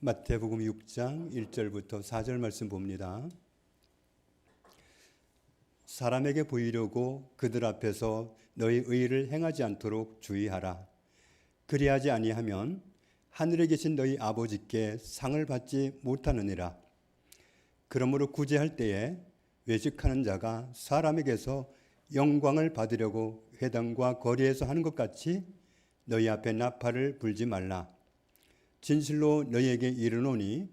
마태복음 6장 1절부터 4절 말씀 봅니다. 사람에게 보이려고 그들 앞에서 너희 의를 행하지 않도록 주의하라. 그리하지 아니하면 하늘에 계신 너희 아버지께 상을 받지 못하느니라. 그러므로 구제할 때에 외식하는 자가 사람에게서 영광을 받으려고 회당과 거리에서 하는 것 같이 너희 앞에 나팔을 불지 말라. 진실로 너희에게 이르노니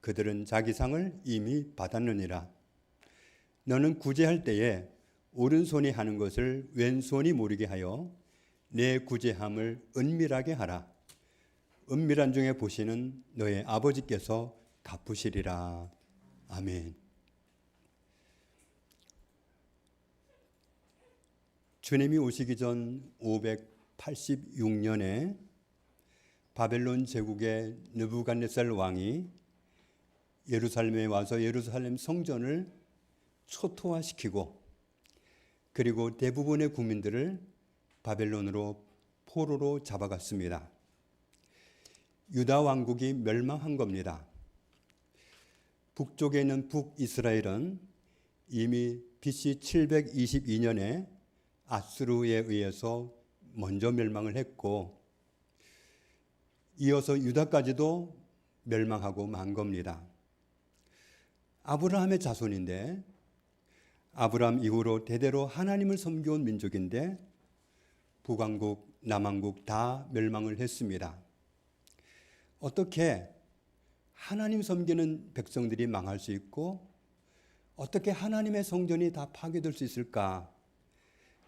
그들은 자기 상을 이미 받았느니라. 너는 구제할 때에 오른손이 하는 것을 왼손이 모르게 하여 내 구제함을 은밀하게 하라. 은밀한 중에 보시는 너의 아버지께서 갚으시리라. 아멘. 주님이 오시기 전 586년에 바벨론 제국의 느부갓네살 왕이 예루살렘에 와서 예루살렘 성전을 초토화시키고 그리고 대부분의 국민들을 바벨론으로 포로로 잡아갔습니다. 유다 왕국이 멸망한 겁니다. 북쪽에 있는 북이스라엘은 이미 BC 722년에 아수르에 의해서 먼저 멸망을 했고 이어서 유다까지도 멸망하고 만 겁니다. 아브라함의 자손인데 아브라함 이후로 대대로 하나님을 섬겨온 민족인데 북왕국, 남왕국 다 멸망을 했습니다. 어떻게 하나님 섬기는 백성들이 망할 수 있고 어떻게 하나님의 성전이 다 파괴될 수 있을까?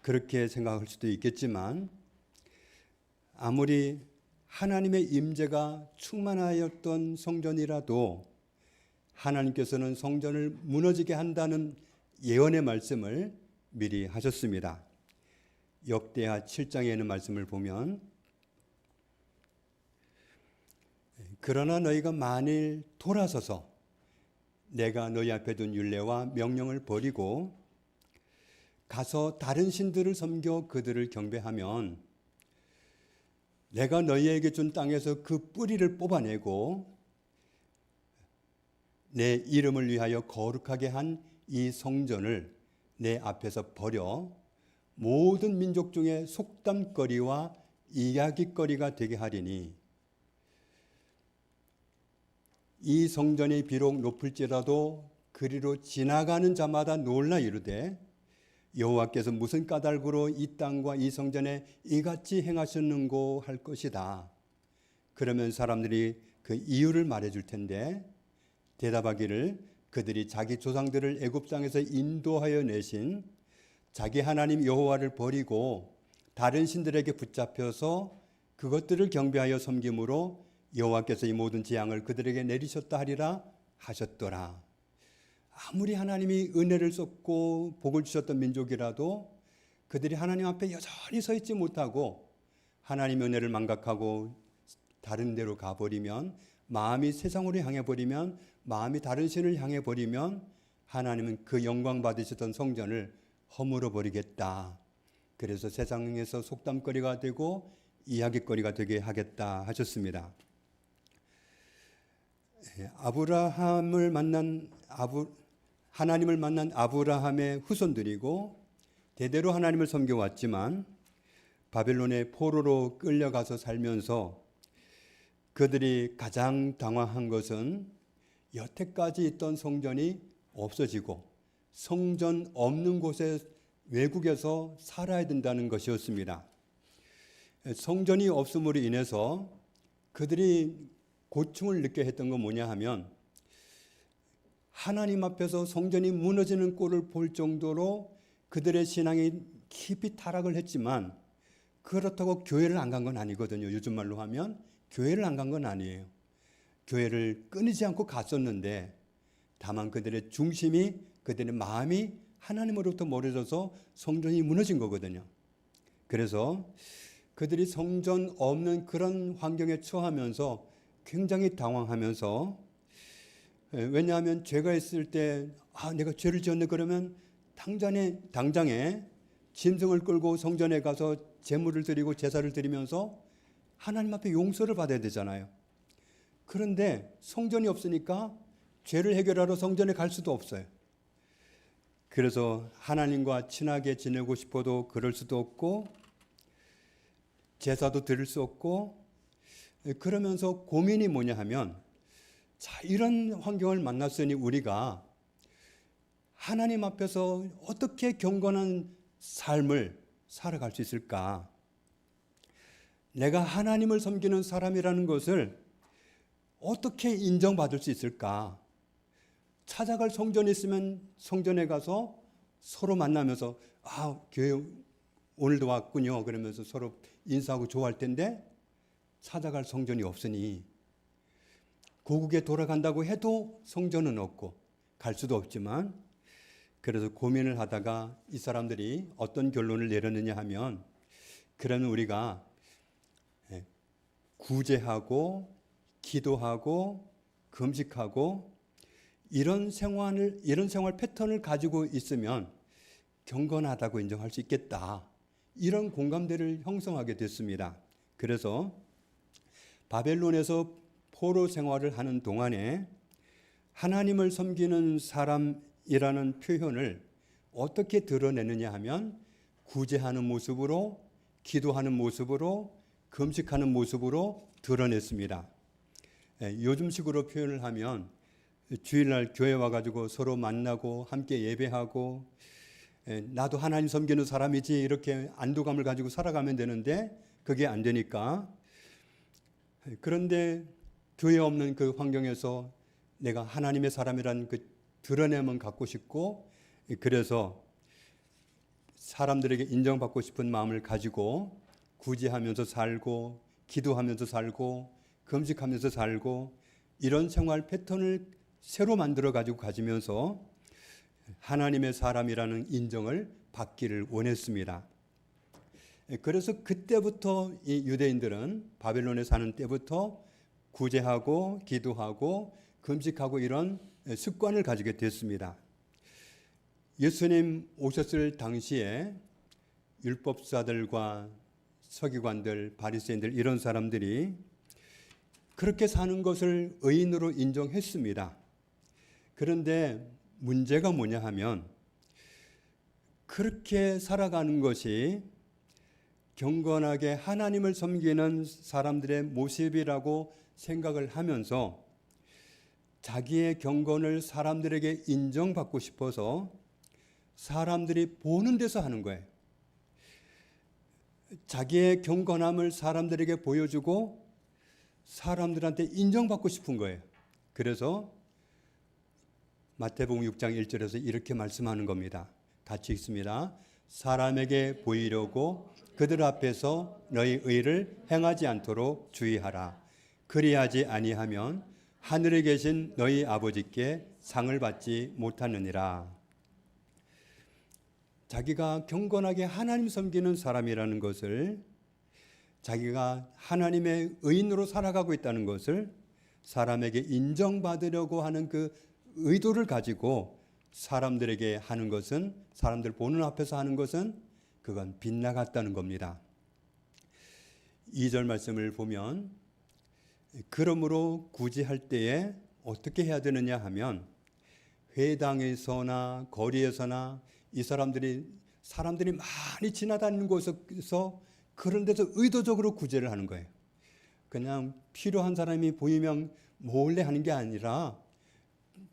그렇게 생각할 수도 있겠지만 아무리 하나님의 임재가 충만하였던 성전이라도 하나님께서는 성전을 무너지게 한다는 예언의 말씀을 미리 하셨습니다. 역대하 7장에 있는 말씀을 보면 그러나 너희가 만일 돌아서서 내가 너희 앞에 둔 율례와 명령을 버리고 가서 다른 신들을 섬겨 그들을 경배하면 내가 너희에게 준 땅에서 그 뿌리를 뽑아내고 내 이름을 위하여 거룩하게 한 이 성전을 내 앞에서 버려 모든 민족 중에 속담거리와 이야깃거리가 되게 하리니 이 성전이 비록 높을지라도 그리로 지나가는 자마다 놀라 이르되 여호와께서 무슨 까닭으로 이 땅과 이 성전에 이같이 행하셨는고 할 것이다. 그러면 사람들이 그 이유를 말해줄 텐데 대답하기를 그들이 자기 조상들을 애굽 땅에서 인도하여 내신 자기 하나님 여호와를 버리고 다른 신들에게 붙잡혀서 그것들을 경배하여 섬김으로 여호와께서 이 모든 재앙을 그들에게 내리셨다 하리라 하셨더라. 아무리 하나님이 은혜를 쏟고 복을 주셨던 민족이라도 그들이 하나님 앞에 여전히 서 있지 못하고 하나님의 은혜를 망각하고 다른 데로 가버리면 마음이 세상으로 향해 버리면 마음이 다른 신을 향해 버리면 하나님은 그 영광 받으셨던 성전을 허물어 버리겠다. 그래서 세상에서 속담거리가 되고 이야깃거리가 되게 하겠다 하셨습니다. 하나님을 만난 아브라함의 후손들이고 대대로 하나님을 섬겨왔지만 바벨론의 포로로 끌려가서 살면서 그들이 가장 당황한 것은 여태까지 있던 성전이 없어지고 성전 없는 곳에 외국에서 살아야 된다는 것이었습니다. 성전이 없음으로 인해서 그들이 고충을 느껴 했던 건 뭐냐 하면 하나님 앞에서 성전이 무너지는 꼴을 볼 정도로 그들의 신앙이 깊이 타락을 했지만 그렇다고 교회를 안 간 건 아니거든요. 요즘 말로 하면 교회를 안 간 건 아니에요. 교회를 끊이지 않고 갔었는데 다만 그들의 중심이 그들의 마음이 하나님으로부터 멀어져서 성전이 무너진 거거든요. 그래서 그들이 성전 없는 그런 환경에 처하면서 굉장히 당황하면서 왜냐하면 죄가 있을 때 내가 죄를 지었네 그러면 당장에 짐승을 끌고 성전에 가서 제물을 드리고 제사를 드리면서 하나님 앞에 용서를 받아야 되잖아요. 그런데 성전이 없으니까 죄를 해결하러 성전에 갈 수도 없어요. 그래서 하나님과 친하게 지내고 싶어도 그럴 수도 없고 제사도 드릴 수 없고 그러면서 고민이 뭐냐 하면 자, 이런 환경을 만났으니 우리가 하나님 앞에서 어떻게 경건한 삶을 살아갈 수 있을까? 내가 하나님을 섬기는 사람이라는 것을 어떻게 인정받을 수 있을까? 찾아갈 성전이 있으면 성전에 가서 서로 만나면서 교회 오늘도 왔군요. 그러면서 서로 인사하고 좋아할 텐데 찾아갈 성전이 없으니 고국에 돌아간다고 해도 성전은 없고 갈 수도 없지만 그래서 고민을 하다가 이 사람들이 어떤 결론을 내렸느냐 하면 그러면 우리가 구제하고 기도하고 금식하고 이런 생활 패턴을 가지고 있으면 경건하다고 인정할 수 있겠다. 이런 공감대를 형성하게 됐습니다. 그래서 바벨론에서 포로 생활을 하는 동안에 하나님을 섬기는 사람이라는 표현을 어떻게 드러내느냐 하면 구제하는 모습으로, 기도하는 모습으로, 금식하는 모습으로 드러냈습니다. 요즘식으로 표현을 하면 주일날 교회 와가지고 서로 만나고 함께 예배하고 나도 하나님 섬기는 사람이지 이렇게 안도감을 가지고 살아가면 되는데 그게 안 되니까 그런데 교회 없는 그 환경에서 내가 하나님의 사람이라는 그 드러냄은 갖고 싶고 그래서 사람들에게 인정받고 싶은 마음을 가지고 구제하면서 살고 기도하면서 살고 금식하면서 살고 이런 생활 패턴을 새로 만들어 가지고 가지면서 하나님의 사람이라는 인정을 받기를 원했습니다. 그래서 그때부터 이 유대인들은 바벨론에 사는 때부터 구제하고 기도하고 금식하고 이런 습관을 가지게 됐습니다. 예수님 오셨을 당시에 율법사들과 서기관들, 바리새인들 이런 사람들이 그렇게 사는 것을 의인으로 인정했습니다. 그런데 문제가 뭐냐 하면 그렇게 살아가는 것이 경건하게 하나님을 섬기는 사람들의 모습이라고 생각을 하면서 자기의 경건을 사람들에게 인정받고 싶어서 사람들이 보는 데서 하는 거예요. 자기의 경건함을 사람들에게 보여주고 사람들한테 인정받고 싶은 거예요. 그래서 마태복음 6장 1절에서 이렇게 말씀하는 겁니다. 같이 읽습니다. 사람에게 보이려고 그들 앞에서 너희 의를 행하지 않도록 주의하라. 그리하지 아니하면 하늘에 계신 너희 아버지께 상을 받지 못하느니라. 자기가 경건하게 하나님 섬기는 사람이라는 것을 자기가 하나님의 의인으로 살아가고 있다는 것을 사람에게 인정받으려고 하는 그 의도를 가지고 사람들에게 하는 것은 사람들 보는 앞에서 하는 것은 그건 빗나갔다는 겁니다. 2절 말씀을 보면 그러므로 구제할 때에 어떻게 해야 되느냐 하면 회당에서나 거리에서나 이 사람들이 많이 지나다니는 곳에서 그런 데서 의도적으로 구제를 하는 거예요. 그냥 필요한 사람이 보이면 몰래 하는 게 아니라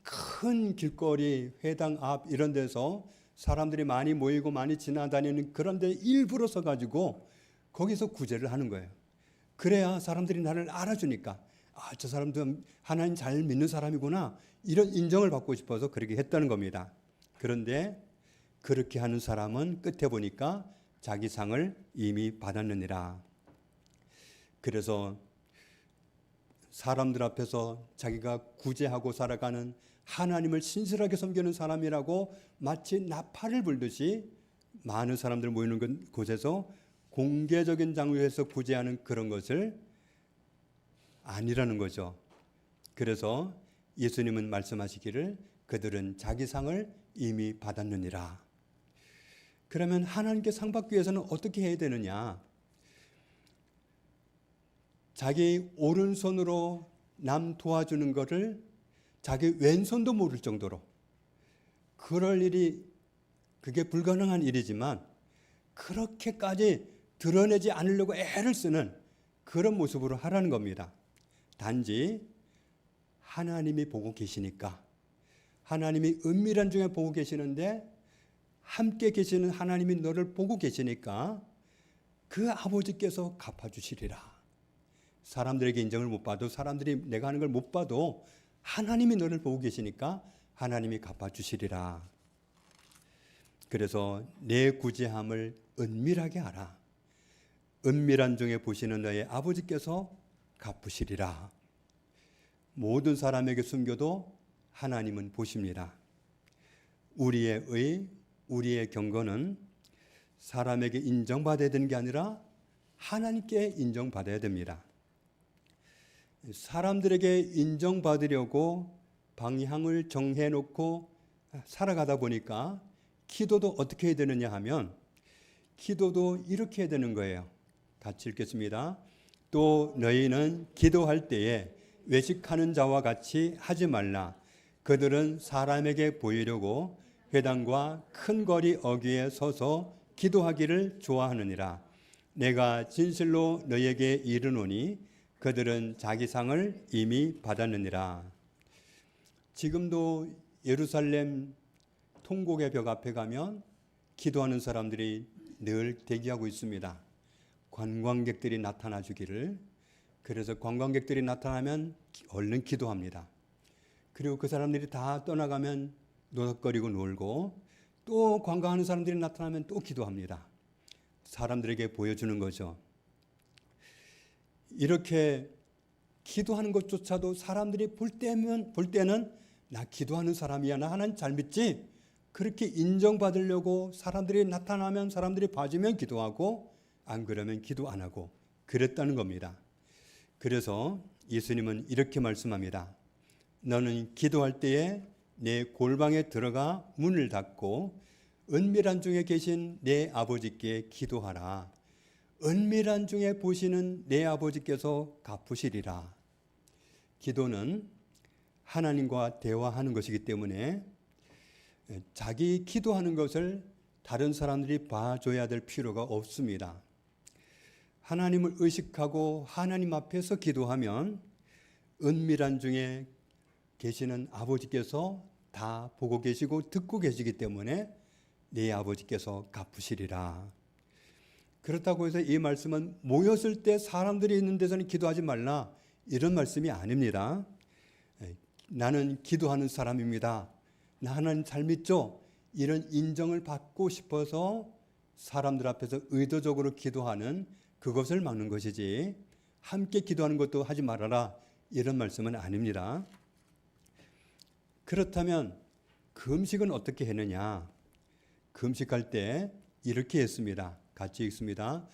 큰 길거리, 회당 앞 이런 데서 사람들이 많이 모이고 많이 지나다니는 그런 데 일부러 서가지고 거기서 구제를 하는 거예요. 그래야 사람들이 나를 알아주니까 저 사람도 하나님 잘 믿는 사람이구나 이런 인정을 받고 싶어서 그렇게 했다는 겁니다. 그런데 그렇게 하는 사람은 끝에 보니까 자기 상을 이미 받았느니라. 그래서 사람들 앞에서 자기가 구제하고 살아가는 하나님을 신실하게 섬기는 사람이라고 마치 나팔을 불듯이 많은 사람들 모이는 곳에서 공개적인 장소에서 구제하는 그런 것을 아니라는 거죠. 그래서 예수님은 말씀하시기를 그들은 자기 상을 이미 받았느니라. 그러면 하나님께 상 받기 위해서는 어떻게 해야 되느냐? 자기 오른손으로 남 도와주는 것을 자기 왼손도 모를 정도로, 그럴 일이, 그게 불가능한 일이지만 그렇게까지 드러내지 않으려고 애를 쓰는 그런 모습으로 하라는 겁니다. 단지 하나님이 보고 계시니까, 하나님이 은밀한 중에 보고 계시는데, 함께 계시는 하나님이 너를 보고 계시니까 그 아버지께서 갚아주시리라. 사람들에게 인정을 못 봐도, 사람들이 내가 하는 걸 못 봐도 하나님이 너를 보고 계시니까 하나님이 갚아주시리라. 그래서 내 구제함을 은밀하게 하라. 은밀한 중에 보시는 너의 아버지께서 갚으시리라. 모든 사람에게 숨겨도 하나님은 보십니다. 우리의 경건은 사람에게 인정받아야 되는 게 아니라 하나님께 인정받아야 됩니다. 사람들에게 인정받으려고 방향을 정해놓고 살아가다 보니까 기도도 어떻게 해야 되느냐 하면, 기도도 이렇게 해야 되는 거예요. 같이 읽겠습니다. 또 너희는 기도할 때에 외식하는 자와 같이 하지 말라. 그들은 사람에게 보이려고 회당과 큰 거리 어귀에 서서 기도하기를 좋아하느니라. 내가 진실로 너희에게 이르노니 그들은 자기 상을 이미 받았느니라. 지금도 예루살렘 통곡의 벽 앞에 가면 기도하는 사람들이 늘 대기하고 있습니다. 관광객들이 나타나 주기를. 그래서 관광객들이 나타나면 얼른 기도합니다. 그리고 그 사람들이 다 떠나가면 노닥거리고 놀고, 또 관광하는 사람들이 나타나면 또 기도합니다. 사람들에게 보여주는 거죠. 이렇게 기도하는 것조차도 사람들이 볼 때는 나 기도하는 사람이야, 나 하나님 잘 믿지, 그렇게 인정받으려고 사람들이 나타나면, 사람들이 봐주면 기도하고, 안 그러면 기도 안 하고 그랬다는 겁니다. 그래서 예수님은 이렇게 말씀합니다. 너는 기도할 때에 내 골방에 들어가 문을 닫고 은밀한 중에 계신 내 아버지께 기도하라. 은밀한 중에 보시는 내 아버지께서 갚으시리라. 기도는 하나님과 대화하는 것이기 때문에 자기 기도하는 것을 다른 사람들이 봐줘야 될 필요가 없습니다. 하나님을 의식하고 하나님 앞에서 기도하면 은밀한 중에 계시는 아버지께서 다 보고 계시고 듣고 계시기 때문에 네 아버지께서 갚으시리라. 그렇다고 해서 이 말씀은 모였을 때 사람들이 있는 데서는 기도하지 말라, 이런 말씀이 아닙니다. 나는 기도하는 사람입니다, 나 하나님 잘 믿죠, 이런 인정을 받고 싶어서 사람들 앞에서 의도적으로 기도하는 그것을 막는 것이지, 함께 기도하는 것도 하지 말아라, 이런 말씀은 아닙니다. 그렇다면 금식은 어떻게 했느냐? 금식할 때 이렇게 했습니다. 같이 읽습니다.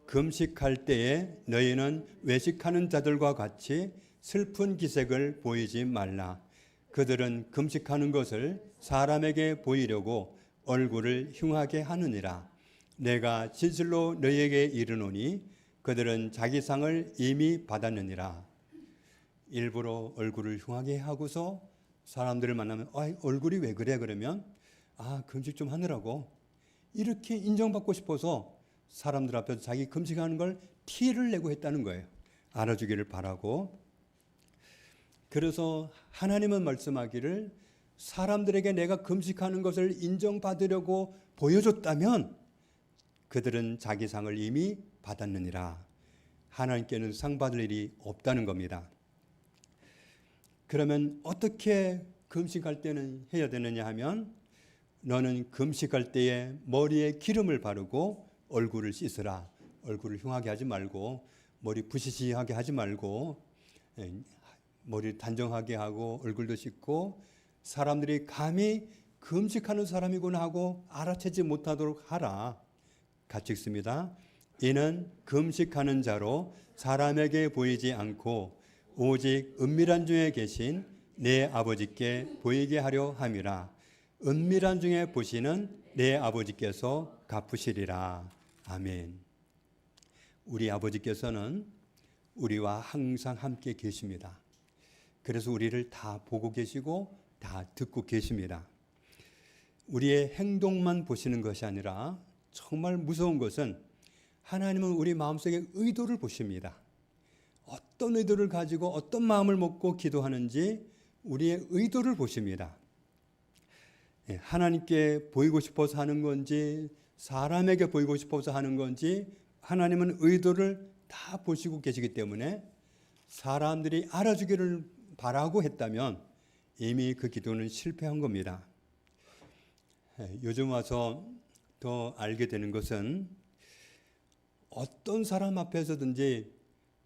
금식할 때에 너희는 외식하는 자들과 같이 슬픈 기색을 보이지 말라. 그들은 금식하는 것을 사람에게 보이려고 얼굴을 흉하게 하느니라. 내가 진실로 너희에게 이르노니 그들은 자기 상을 이미 받았느니라. 일부러 얼굴을 흉하게 하고서 사람들을 만나면 얼굴이 왜 그래? 그러면 금식 좀 하느라고, 이렇게 인정받고 싶어서 사람들 앞에서 자기 금식하는 걸 티를 내고 했다는 거예요. 알아주기를 바라고. 그래서 하나님은 말씀하기를 사람들에게 내가 금식하는 것을 인정받으려고 보여줬다면 그들은 자기 상을 이미 받았느니라. 하나님께는 상 받을 일이 없다는 겁니다. 그러면 어떻게 금식할 때는 해야 되느냐 하면, 너는 금식할 때에 머리에 기름을 바르고 얼굴을 씻으라. 얼굴을 흉하게 하지 말고, 머리 부시시하게 하지 말고, 머리를 단정하게 하고 얼굴도 씻고, 사람들이 감히 금식하는 사람이구나 하고 알아채지 못하도록 하라. 같이 읽습니다. 이는 금식하는 자로 사람에게 보이지 않고 오직 은밀한 중에 계신 내 아버지께 보이게 하려 함이라. 은밀한 중에 보시는 내 아버지께서 갚으시리라. 아멘. 우리 아버지께서는 우리와 항상 함께 계십니다. 그래서 우리를 다 보고 계시고 다 듣고 계십니다. 우리의 행동만 보시는 것이 아니라 정말 무서운 것은 하나님은 우리 마음속의 의도를 보십니다. 어떤 의도를 가지고 어떤 마음을 먹고 기도하는지 우리의 의도를 보십니다. 하나님께 보이고 싶어서 하는 건지 사람에게 보이고 싶어서 하는 건지 하나님은 의도를 다 보시고 계시기 때문에 사람들이 알아주기를 바라고 했다면 이미 그 기도는 실패한 겁니다. 요즘 와서 더 알게 되는 것은 어떤 사람 앞에서든지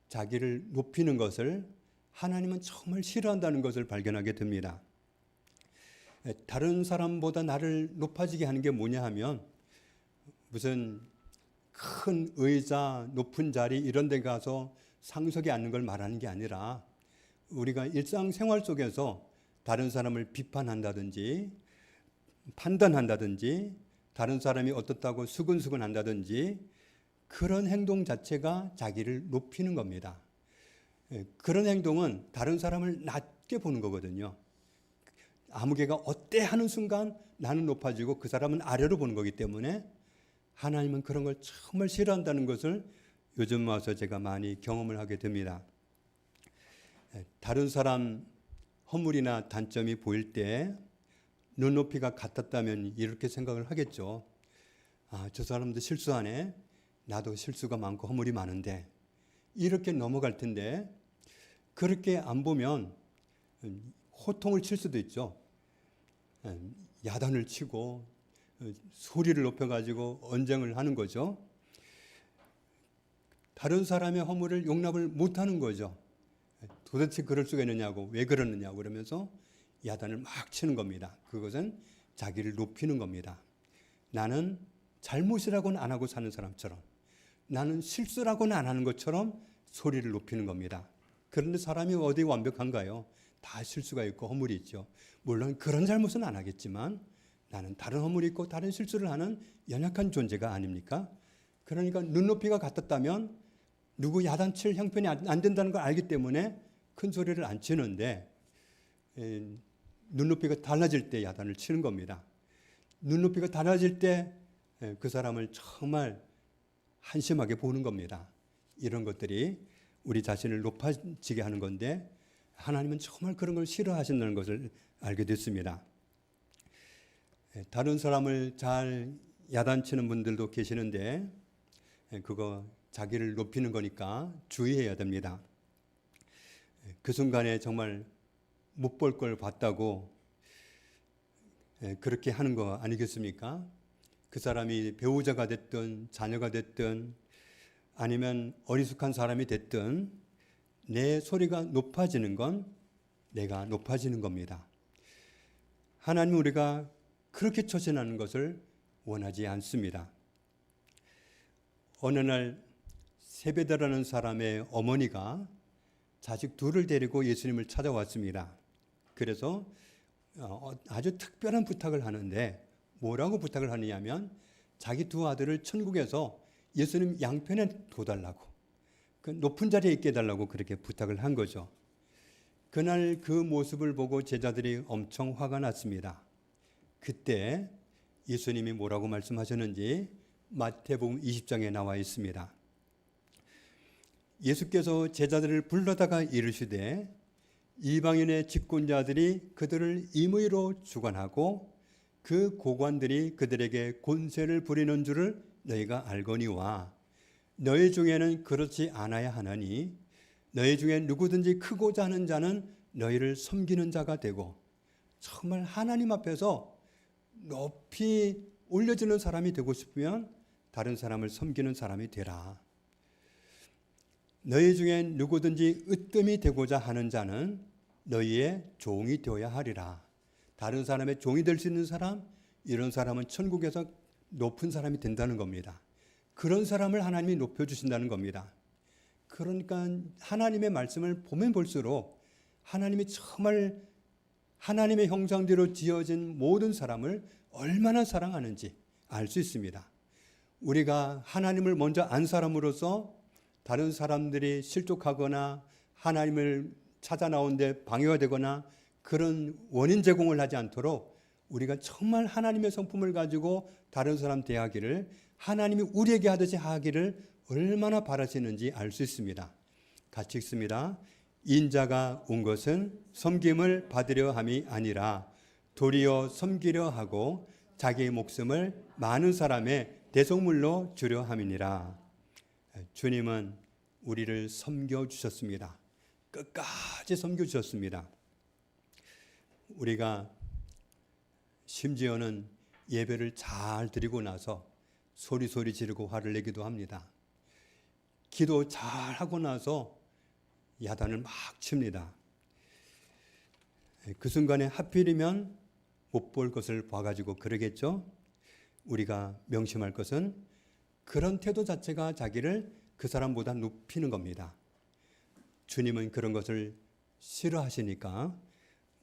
자기를 높이는 것을 하나님은 정말 싫어한다는 것을 발견하게 됩니다. 다른 사람보다 나를 높아지게 하는 게 뭐냐 하면 무슨 큰 의자, 높은 자리 이런 데 가서 상석에 앉는 걸 말하는 게 아니라 우리가 일상생활 속에서 다른 사람을 비판한다든지 판단한다든지 다른 사람이 어떻다고 수근수근 한다든지 그런 행동 자체가 자기를 높이는 겁니다. 그런 행동은 다른 사람을 낮게 보는 거거든요. 아무개가 어때 하는 순간 나는 높아지고 그 사람은 아래로 보는 거기 때문에 하나님은 그런 걸 정말 싫어한다는 것을 요즘 와서 제가 많이 경험을 하게 됩니다. 다른 사람 허물이나 단점이 보일 때 눈높이가 같았다면 이렇게 생각을 하겠죠. 아, 저 사람도 실수하네. 나도 실수가 많고 허물이 많은데 이렇게 넘어갈 텐데 그렇게 안 보면 호통을 칠 수도 있죠. 야단을 치고 소리를 높여가지고 언쟁을 하는 거죠. 다른 사람의 허물을 용납을 못하는 거죠. 도대체 그럴 수가 있느냐고 왜 그러느냐고 그러면서 야단을 막 치는 겁니다. 그것은 자기를 높이는 겁니다. 나는 잘못이라고는 안 하고 사는 사람처럼 나는 실수라고는 안 하는 것처럼 소리를 높이는 겁니다. 그런데 사람이 어디 완벽한가요? 다 실수가 있고 허물이 있죠. 물론 그런 잘못은 안 하겠지만 나는 다른 허물이 있고 다른 실수를 하는 연약한 존재가 아닙니까? 그러니까 눈높이가 같았다면 누구 야단칠 형편이 안 된다는 걸 알기 때문에 큰 소리를 안 치는데 눈높이가 달라질 때 야단을 치는 겁니다. 눈높이가 달라질 때 그 사람을 정말 한심하게 보는 겁니다. 이런 것들이 우리 자신을 높아지게 하는 건데 하나님은 정말 그런 걸 싫어하신다는 것을 알게 됐습니다. 다른 사람을 잘 야단치는 분들도 계시는데 그거 자기를 높이는 거니까 주의해야 됩니다. 그 순간에 정말 못 볼 걸 봤다고 그렇게 하는 거 아니겠습니까? 그 사람이 배우자가 됐든 자녀가 됐든 아니면 어리숙한 사람이 됐든 내 소리가 높아지는 건 내가 높아지는 겁니다. 하나님은 우리가 그렇게 처신하는 것을 원하지 않습니다. 어느 날 세베대라는 사람의 어머니가 자식 둘을 데리고 예수님을 찾아왔습니다. 그래서 아주 특별한 부탁을 하는데 뭐라고 부탁을 하느냐면 자기 두 아들을 천국에서 예수님 양편에 둬달라고 그 높은 자리에 있게 해달라고 그렇게 부탁을 한 거죠. 그날 그 모습을 보고 제자들이 엄청 화가 났습니다. 그때 예수님이 뭐라고 말씀하셨는지 마태복음 20장에 나와 있습니다. 예수께서 제자들을 불러다가 이르시되 이방인의 집권자들이 그들을 임의로 주관하고 그 고관들이 그들에게 권세를 부리는 줄을 너희가 알거니와 너희 중에는 그렇지 않아야 하나니 너희 중에 누구든지 크고자 하는 자는 너희를 섬기는 자가 되고 정말 하나님 앞에서 높이 올려지는 사람이 되고 싶으면 다른 사람을 섬기는 사람이 되라. 너희 중에 누구든지 으뜸이 되고자 하는 자는 너희의 종이 되어야 하리라. 다른 사람의 종이 될 수 있는 사람, 이런 사람은 천국에서 높은 사람이 된다는 겁니다. 그런 사람을 하나님이 높여주신다는 겁니다. 그러니까 하나님의 말씀을 보면 볼수록 하나님이 정말 하나님의 형상대로 지어진 모든 사람을 얼마나 사랑하는지 알 수 있습니다. 우리가 하나님을 먼저 안 사람으로서 다른 사람들이 실족하거나 하나님을 찾아 나오는데 방해가 되거나 그런 원인 제공을 하지 않도록 우리가 정말 하나님의 성품을 가지고 다른 사람 대하기를 하나님이 우리에게 하듯이 하기를 얼마나 바라시는지 알 수 있습니다. 같이 읽습니다. 인자가 온 것은 섬김을 받으려 함이 아니라 도리어 섬기려 하고 자기 목숨을 많은 사람의 대속물로 주려 함이니라. 주님은 우리를 섬겨주셨습니다. 끝까지 섬겨주셨습니다. 우리가 심지어는 예배를 잘 드리고 나서 소리 지르고 화를 내기도 합니다. 기도 잘 하고 나서 야단을 막 칩니다. 그 순간에 하필이면 못 볼 것을 봐가지고 그러겠죠. 우리가 명심할 것은 그런 태도 자체가 자기를 그 사람보다 높이는 겁니다. 주님은 그런 것을 싫어하시니까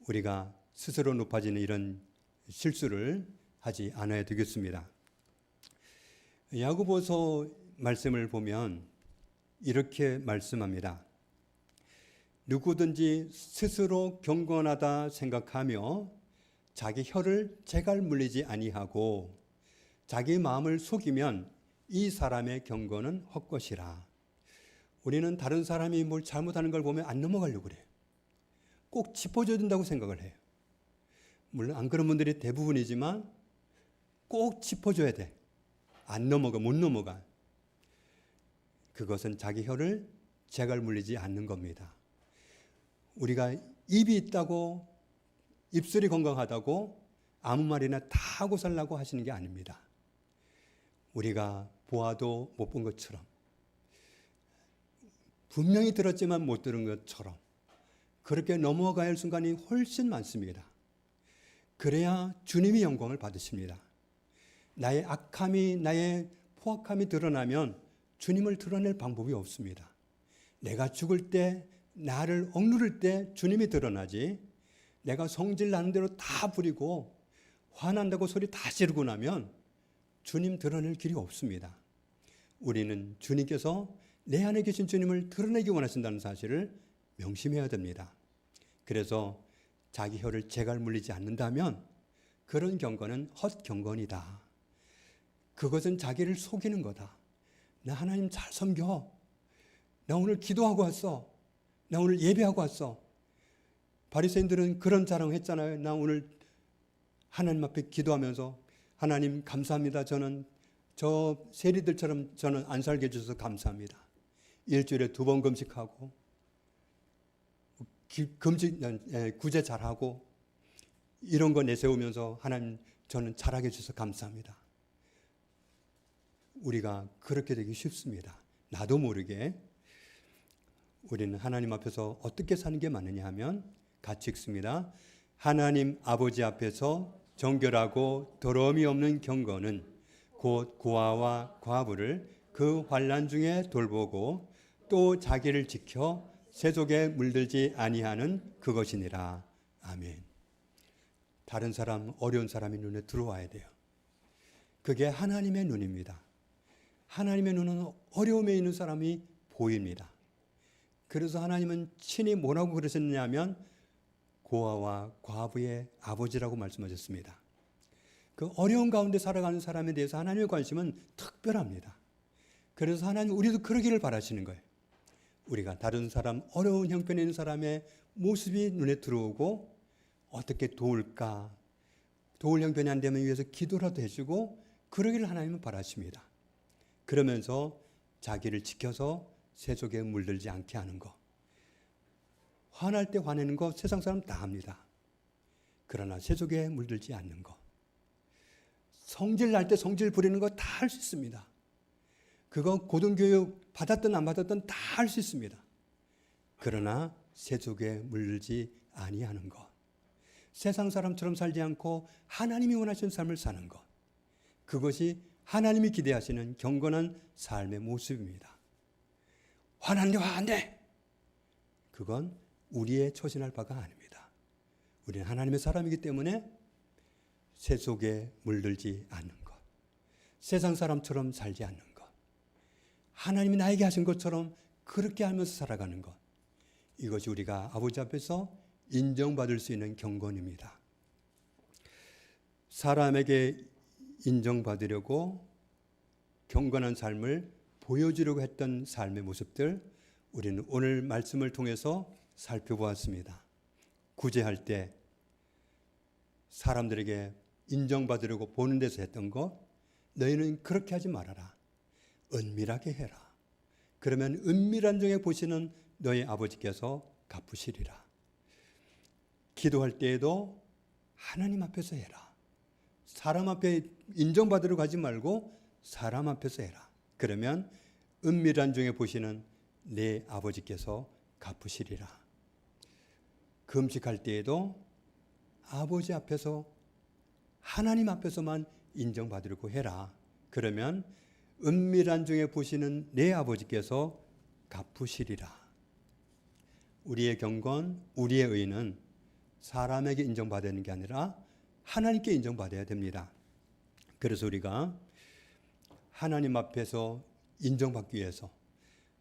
우리가 스스로 높아지는 이런 실수를 하지 않아야 되겠습니다. 야고보서 말씀을 보면 이렇게 말씀합니다. 누구든지 스스로 경건하다 생각하며 자기 혀를 재갈 물리지 아니하고 자기 마음을 속이면 이 사람의 경건은 헛것이라. 우리는 다른 사람이 뭘 잘못하는 걸 보면 안 넘어가려고 그래요. 꼭 짚어줘야 된다고 생각을 해요. 물론 안 그런 분들이 대부분이지만 꼭 짚어줘야 돼. 안 넘어가, 못 넘어가. 그것은 자기 혀를 재갈 물리지 않는 겁니다. 우리가 입이 있다고 입술이 건강하다고 아무 말이나 다 하고 살라고 하시는 게 아닙니다. 우리가 보아도 못 본 것처럼 분명히 들었지만 못 들은 것처럼 그렇게 넘어가야 할 순간이 훨씬 많습니다. 그래야 주님이 영광을 받으십니다. 나의 악함이 나의 포악함이 드러나면 주님을 드러낼 방법이 없습니다. 내가 죽을 때 나를 억누를 때 주님이 드러나지 내가 성질 나는 대로 다 부리고 화난다고 소리 다 지르고 나면 주님 드러낼 길이 없습니다. 우리는 주님께서 내 안에 계신 주님을 드러내기 원하신다는 사실을 명심해야 됩니다. 그래서 자기 혀를 재갈 물리지 않는다면 그런 경건은 헛경건이다. 그것은 자기를 속이는 거다. 나 하나님 잘 섬겨. 나 오늘 기도하고 왔어. 나 오늘 예배하고 왔어. 바리새인들은 그런 자랑을 했잖아요. 나 오늘 하나님 앞에 기도하면서 하나님 감사합니다. 저는 저 세리들처럼 저는 안 살게 해주셔서 감사합니다. 일주일에 2번 금식하고 구제 잘하고 이런 거 내세우면서 하나님 저는 잘하게 해주셔서 감사합니다. 우리가 그렇게 되기 쉽습니다. 나도 모르게 우리는 하나님 앞에서 어떻게 사는 게 맞느냐 하면 같이 읽습니다. 하나님 아버지 앞에서 정결하고 더러움이 없는 경건은 곧 고아와 과부를 그 환난 중에 돌보고 또 자기를 지켜 세속에 물들지 아니하는 그것이니라. 아멘. 다른 사람, 어려운 사람이 눈에 들어와야 돼요. 그게 하나님의 눈입니다. 하나님의 눈은 어려움에 있는 사람이 보입니다. 그래서 하나님은 친히 뭐라고 그러셨냐면 고아와 과부의 아버지라고 말씀하셨습니다. 그 어려운 가운데 살아가는 사람에 대해서 하나님의 관심은 특별합니다. 그래서 하나님 우리도 그러기를 바라시는 거예요. 우리가 다른 사람, 어려운 형편에 있는 사람의 모습이 눈에 들어오고 어떻게 도울까, 도울 형편이 안 되면 위해서 기도라도 해주고 그러기를 하나님은 바라십니다. 그러면서 자기를 지켜서 세속에 물들지 않게 하는 것. 화날 때 화내는 거 세상 사람 다 합니다. 그러나 세속에 물들지 않는 것. 성질 날 때 성질 부리는 거 다 할 수 있습니다. 그거 고등교육 받았든 안 받았든 다 할 수 있습니다. 그러나 세속에 물들지 아니하는 것. 세상 사람처럼 살지 않고 하나님이 원하시는 삶을 사는 것. 그것이 하나님이 기대하시는 경건한 삶의 모습입니다. 화났는데 화 안 돼. 그건 우리의 처신할 바가 아닙니다. 우리는 하나님의 사람이기 때문에 세속에 물들지 않는 것. 세상 사람처럼 살지 않는 것. 하나님이 나에게 하신 것처럼 그렇게 하면서 살아가는 것. 이것이 우리가 아버지 앞에서 인정받을 수 있는 경건입니다. 사람에게 인정받으려고 경건한 삶을 보여주려고 했던 삶의 모습들, 우리는 오늘 말씀을 통해서 살펴보았습니다. 구제할 때 사람들에게 인정받으려고 보는 데서 했던 것, 너희는 그렇게 하지 말아라. 은밀하게 해라. 그러면 은밀한 중에 보시는 너희 아버지께서 갚으시리라. 기도할 때에도 하나님 앞에서 해라. 사람 앞에 인정받으려고 하지 말고 사람 앞에서 해라. 그러면 은밀한 중에 보시는 내 아버지께서 갚으시리라. 금식할 때에도 아버지 앞에서 하나님 앞에서만 인정받으려고 해라. 그러면 은밀한 중에 보시는 내 아버지께서 갚으시리라. 우리의 경건, 우리의 의는 사람에게 인정받는 게 아니라 하나님께 인정받아야 됩니다. 그래서 우리가 하나님 앞에서 인정받기 위해서,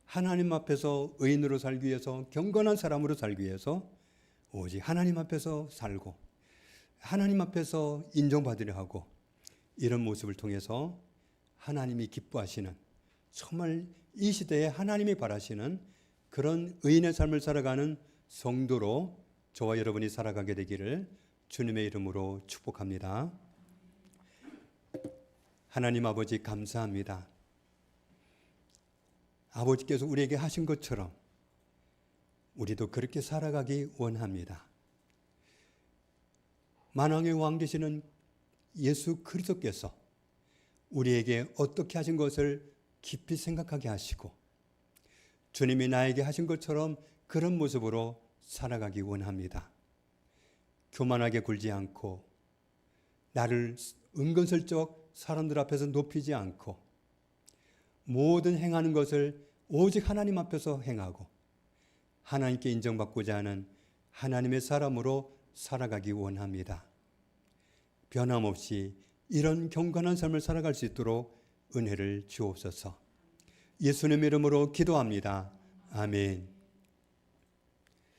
하나님 앞에서 의인으로 살기 위해서, 경건한 사람으로 살기 위해서 오직 하나님 앞에서 살고 하나님 앞에서 인정받으려 하고, 이런 모습을 통해서 하나님이 기뻐하시는, 정말 이 시대에 하나님이 바라시는 그런 의인의 삶을 살아가는 성도로 저와 여러분이 살아가게 되기를 주님의 이름으로 축복합니다. 하나님 아버지 감사합니다. 아버지께서 우리에게 하신 것처럼 우리도 그렇게 살아가기 원합니다. 만왕의 왕 되시는 예수 그리스도께서 우리에게 어떻게 하신 것을 깊이 생각하게 하시고, 주님이 나에게 하신 것처럼 그런 모습으로 살아가기 원합니다. 교만하게 굴지 않고, 나를 은근슬쩍 사람들 앞에서 높이지 않고, 모든 행하는 것을 오직 하나님 앞에서 행하고 하나님께 인정받고자 하는 하나님의 사람으로 살아가기 원합니다. 변함없이 이런 경건한 삶을 살아갈 수 있도록 은혜를 주옵소서. 예수님의 이름으로 기도합니다. 아멘.